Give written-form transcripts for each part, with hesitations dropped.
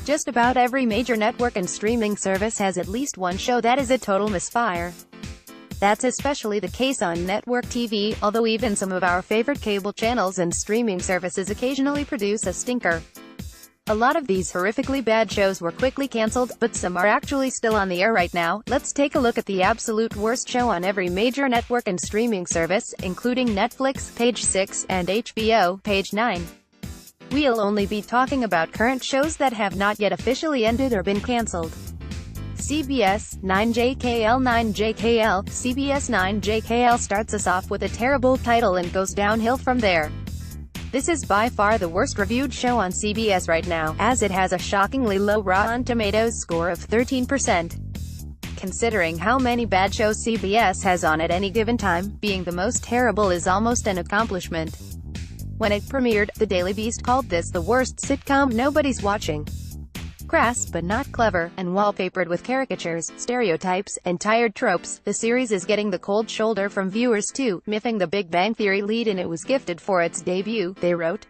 Just about every major network and streaming service has at least one show that is a total misfire. That's especially the case on network TV, although even some of our favorite cable channels and streaming services occasionally produce a stinker. A lot of these horrifically bad shows were quickly cancelled, but some are actually still on the air right now. Let's take a look at the absolute worst show on every major network and streaming service, including Netflix, page 6, and HBO, page 9. We'll only be talking about current shows that have not yet officially ended or been cancelled. CBS 9JKL 9JKL. CBS 9JKL starts us off with a terrible title and goes downhill from there. This is by far the worst reviewed show on CBS right now, as it has a shockingly low Rotten Tomatoes score of 13%. Considering how many bad shows CBS has on at any given time, being the most terrible is almost an accomplishment. When it premiered, The Daily Beast called this the worst sitcom nobody's watching. Crass, but not clever, and wallpapered with caricatures, stereotypes, and tired tropes, the series is getting the cold shoulder from viewers too, miffing the Big Bang Theory lead, and it was gifted for its debut, they wrote.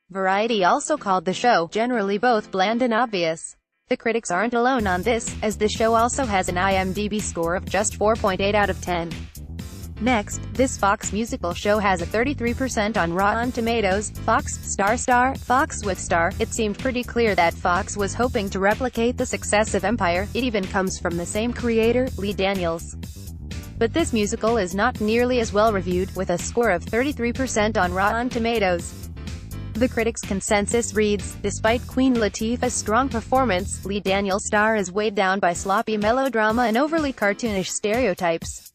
Variety also called the show, generally both bland and obvious. The critics aren't alone on this, as the show also has an IMDb score of just 4.8 out of 10. Next, this Fox musical show has a 33% on Rotten Tomatoes. Fox, Fox with star. It seemed pretty clear that Fox was hoping to replicate the success of Empire. It even comes from the same creator, Lee Daniels. But this musical is not nearly as well reviewed, with a score of 33% on Rotten Tomatoes. The critics' consensus reads, despite Queen Latifah's strong performance, Lee Daniels' star is weighed down by sloppy melodrama and overly cartoonish stereotypes.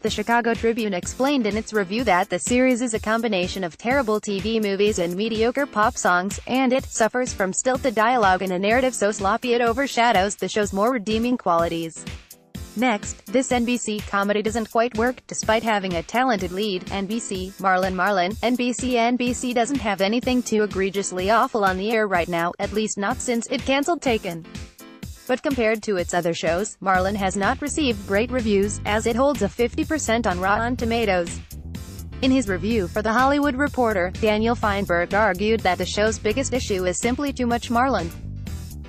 The Chicago Tribune explained in its review that the series is a combination of terrible TV movies and mediocre pop songs, and it suffers from stilted dialogue and a narrative so sloppy it overshadows the show's more redeeming qualities. Next, this NBC comedy doesn't quite work, despite having a talented lead, NBC, Marlon. NBC doesn't have anything too egregiously awful on the air right now, at least not since it cancelled Taken. But compared to its other shows, Marlon has not received great reviews, as it holds a 50% on Rotten Tomatoes. In his review for The Hollywood Reporter, Daniel Feinberg argued that the show's biggest issue is simply too much Marlon.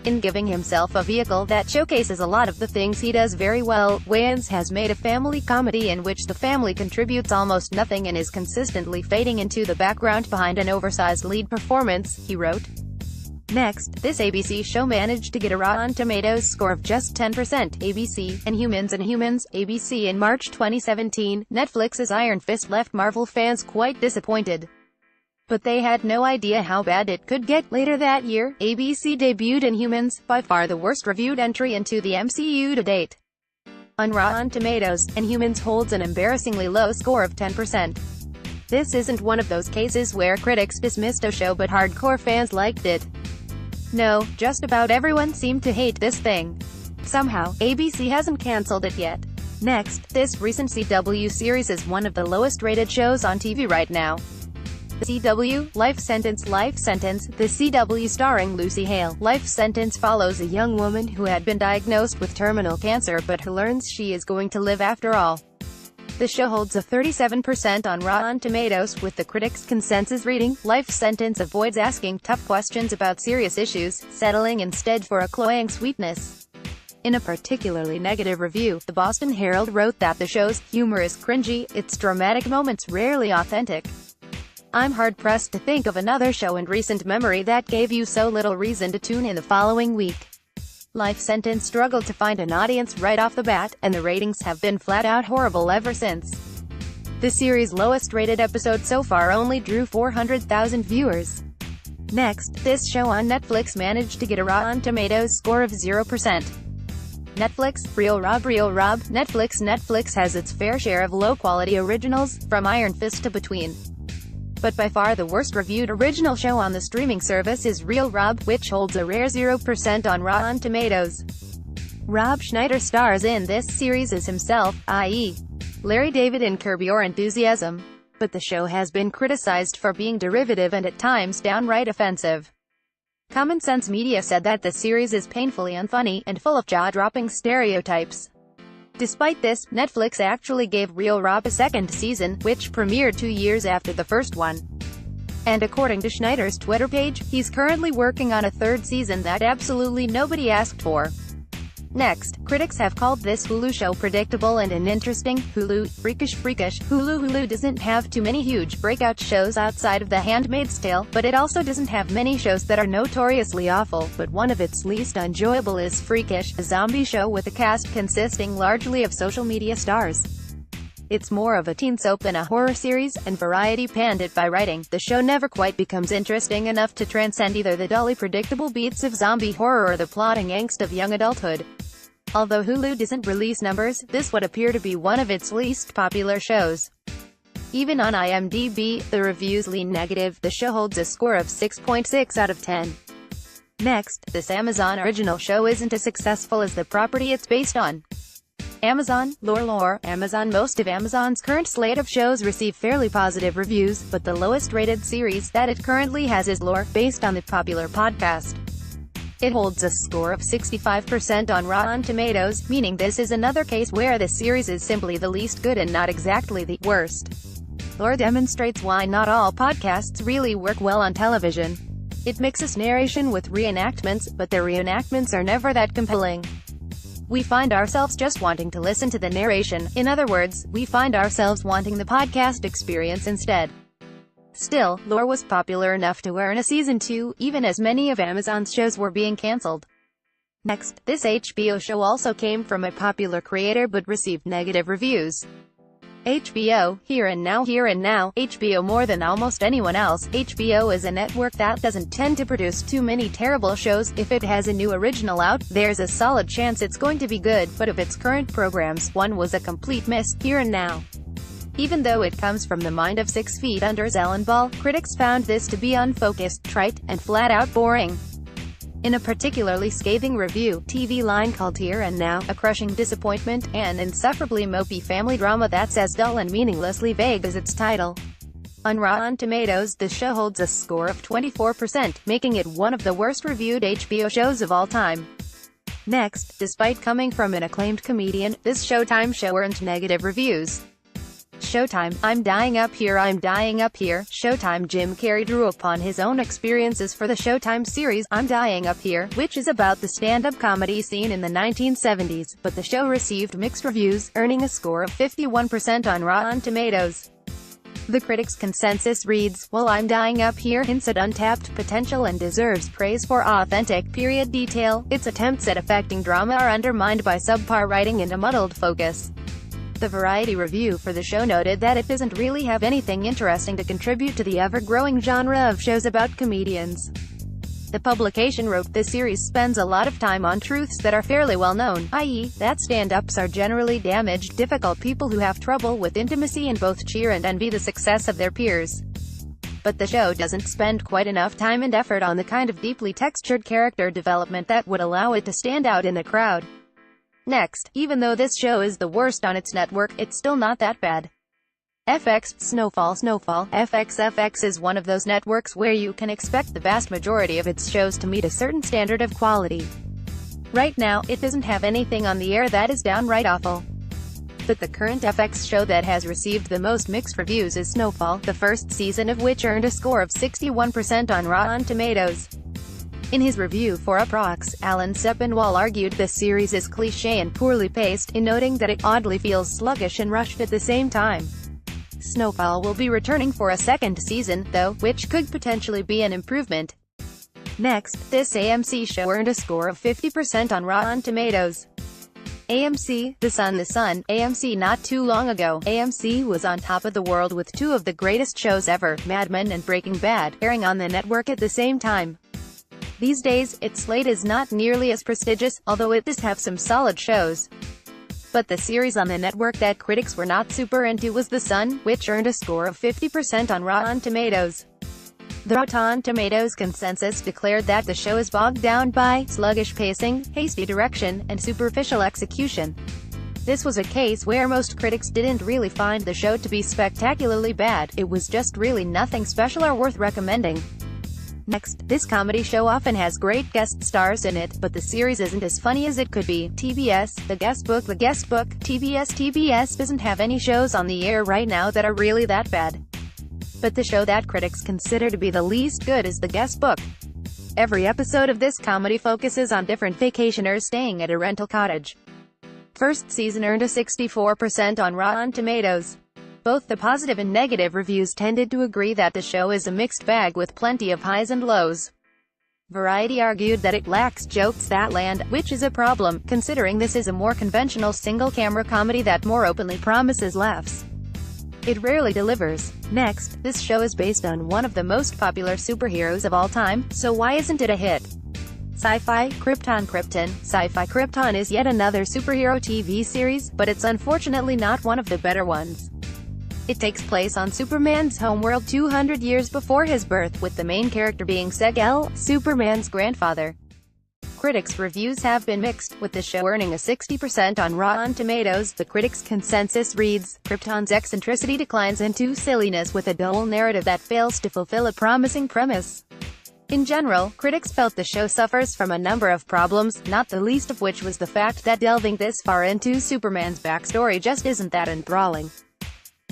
In giving himself a vehicle that showcases a lot of the things he does very well, Wayans has made a family comedy in which the family contributes almost nothing and is consistently fading into the background behind an oversized lead performance, he wrote. Next, this ABC show managed to get a Rotten Tomatoes score of just 10%. ABC, Inhumans, ABC in March 2017, Netflix's Iron Fist left Marvel fans quite disappointed. But they had no idea how bad it could get. Later that year, ABC debuted Inhumans, by far the worst reviewed entry into the MCU to date. On Rotten Tomatoes, Inhumans holds an embarrassingly low score of 10%. This isn't one of those cases where critics dismissed a show but hardcore fans liked it. No, just about everyone seemed to hate this thing. Somehow, ABC hasn't cancelled it yet. Next, this recent CW series is one of the lowest rated shows on TV right now. The CW, Life Sentence. The CW starring Lucy Hale. Life Sentence follows a young woman who had been diagnosed with terminal cancer but who learns she is going to live after all. The show holds a 37% on Rotten Tomatoes, with the critics' consensus reading, Life Sentence avoids asking tough questions about serious issues, settling instead for a cloying sweetness. In a particularly negative review, the Boston Herald wrote that the show's humor is cringy, its dramatic moments rarely authentic. I'm hard-pressed to think of another show in recent memory that gave you so little reason to tune in the following week. Life Sentence struggled to find an audience right off the bat, and the ratings have been flat-out horrible ever since. The series' lowest-rated episode so far only drew 400,000 viewers. Next, this show on Netflix managed to get a Rotten Tomatoes score of 0%. Netflix, Real Rob. Netflix has its fair share of low-quality originals, from Iron Fist to Between. But by far the worst reviewed original show on the streaming service is Real Rob, which holds a rare 0% on Rotten Tomatoes. Rob Schneider stars in this series as himself, i.e. Larry David in Curb Your Enthusiasm. But the show has been criticized for being derivative and at times downright offensive. Common Sense Media said that the series is painfully unfunny, and full of jaw-dropping stereotypes. Despite this, Netflix actually gave Real Rob a second season, which premiered 2 years after the first one. And according to Schneider's Twitter page, he's currently working on a third season that absolutely nobody asked for. Next, critics have called this Hulu show predictable and uninteresting. Hulu, freakish. Hulu doesn't have too many huge breakout shows outside of The Handmaid's Tale, but it also doesn't have many shows that are notoriously awful, but one of its least enjoyable is Freakish, a zombie show with a cast consisting largely of social media stars. It's more of a teen soap than a horror series, and Variety panned it by writing, "The show never quite becomes interesting enough to transcend either the dully predictable beats of zombie horror or the plotting angst of young adulthood." Although Hulu doesn't release numbers, this would appear to be one of its least popular shows. Even on IMDb, the reviews lean negative. The show holds a score of 6.6 out of 10. Next, this Amazon original show isn't as successful as the property it's based on. Amazon, lore. Most of Amazon's current slate of shows receive fairly positive reviews, but the lowest rated series that it currently has is Lore, based on the popular podcast. It holds a score of 65% on Rotten Tomatoes, meaning this is another case where the series is simply the least good and not exactly the worst. Lore demonstrates why not all podcasts really work well on television. It mixes narration with reenactments, but the reenactments are never that compelling. We find ourselves just wanting to listen to the narration. In other words, we find ourselves wanting the podcast experience instead. Still, Lore was popular enough to earn a season 2, even as many of Amazon's shows were being cancelled. Next, this HBO show also came from a popular creator but received negative reviews. HBO, Here and Now. HBO more than almost anyone else, HBO is a network that doesn't tend to produce too many terrible shows. If it has a new original out, there's a solid chance it's going to be good, but of its current programs, one was a complete miss, Here and Now. Even though it comes from the mind of 6 Feet Under's Ellen Ball, critics found this to be unfocused, trite, and flat-out boring. In a particularly scathing review, TV Line called Here and Now a crushing disappointment, an insufferably mopey family drama that's as dull and meaninglessly vague as its title. On Rotten Tomatoes, the show holds a score of 24%, making it one of the worst-reviewed HBO shows of all time. Next, despite coming from an acclaimed comedian, this Showtime show earned negative reviews. Showtime, I'm dying up here. Showtime Jim Carrey drew upon his own experiences for the Showtime series, I'm Dying Up Here, which is about the stand-up comedy scene in the 1970s, but the show received mixed reviews, earning a score of 51% on Rotten Tomatoes. The critics' consensus reads, "While I'm Dying Up Here hints at untapped potential and deserves praise for authentic period detail, its attempts at affecting drama are undermined by subpar writing and a muddled focus." The Variety review for the show noted that it doesn't really have anything interesting to contribute to the ever-growing genre of shows about comedians. The publication wrote, "The series spends a lot of time on truths that are fairly well known, i.e., that stand-ups are generally damaged, difficult people who have trouble with intimacy and both cheer and envy the success of their peers. But the show doesn't spend quite enough time and effort on the kind of deeply textured character development that would allow it to stand out in the crowd." Next, even though this show is the worst on its network, it's still not that bad. FX, Snowfall. FX is one of those networks where you can expect the vast majority of its shows to meet a certain standard of quality. Right now, it doesn't have anything on the air that is downright awful. But the current FX show that has received the most mixed reviews is Snowfall, the first season of which earned a score of 61% on Rotten Tomatoes. In his review for Uproxx, Alan Sepinwall argued the series is cliché and poorly paced, in noting that it oddly feels sluggish and rushed at the same time. Snowfall will be returning for a second season, though, which could potentially be an improvement. Next, this AMC show earned a score of 50% on Rotten Tomatoes. AMC, The Sun. AMC. Not too long ago, AMC was on top of the world with two of the greatest shows ever, Mad Men and Breaking Bad, airing on the network at the same time. These days, its slate is not nearly as prestigious, although it does have some solid shows. But the series on the network that critics were not super into was The Sun, which earned a score of 50% on Rotten Tomatoes. The Rotten Tomatoes consensus declared that the show is bogged down by sluggish pacing, hasty direction, and superficial execution. This was a case where most critics didn't really find the show to be spectacularly bad, it was just really nothing special or worth recommending. Next, this comedy show often has great guest stars in it, but the series isn't as funny as it could be. TBS, The Guest Book. TBS doesn't have any shows on the air right now that are really that bad. But the show that critics consider to be the least good is The Guest Book. Every episode of this comedy focuses on different vacationers staying at a rental cottage. First season earned a 64% on Rotten Tomatoes. Both the positive and negative reviews tended to agree that the show is a mixed bag with plenty of highs and lows. Variety argued that it lacks jokes that land, which is a problem, considering this is a more conventional single-camera comedy that more openly promises laughs. It rarely delivers. Next, this show is based on one of the most popular superheroes of all time, so why isn't it a hit? Sci-Fi Krypton. Sci-Fi Krypton is yet another superhero TV series, but it's unfortunately not one of the better ones. It takes place on Superman's homeworld 200 years before his birth, with the main character being Seg-El, Superman's grandfather. Critics' reviews have been mixed, with the show earning a 60% on Rotten Tomatoes. The critics' consensus reads, Krypton's eccentricity declines into silliness with a dull narrative that fails to fulfill a promising premise. In general, critics felt the show suffers from a number of problems, not the least of which was the fact that delving this far into Superman's backstory just isn't that enthralling.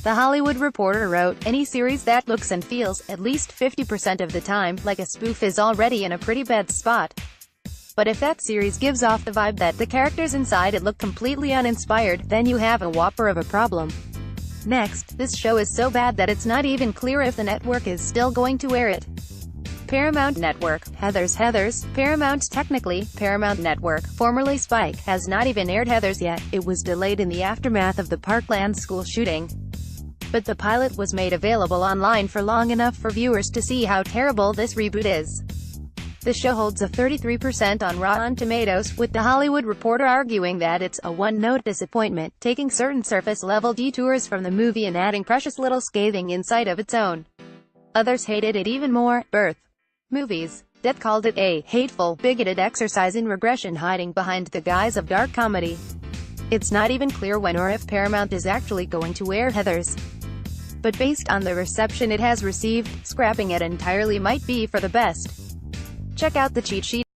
The Hollywood Reporter wrote, any series that looks and feels, at least 50% of the time, like a spoof is already in a pretty bad spot. But if that series gives off the vibe that the characters inside it look completely uninspired, then you have a whopper of a problem. Next, this show is so bad that it's not even clear if the network is still going to air it. Paramount Network. Heathers. Paramount Network, formerly Spike, has not even aired Heathers yet. It was delayed in the aftermath of the Parkland school shooting. But the pilot was made available online for long enough for viewers to see how terrible this reboot is. The show holds a 33% on Rotten Tomatoes, with The Hollywood Reporter arguing that it's a one-note disappointment, taking certain surface-level detours from the movie and adding precious little scathing insight of its own. Others hated it even more. Birth Movies. Death called it a hateful, bigoted exercise in regression hiding behind the guise of dark comedy. It's not even clear when or if Paramount is actually going to air Heathers. But based on the reception it has received, scrapping it entirely might be for the best. Check out the cheat sheet.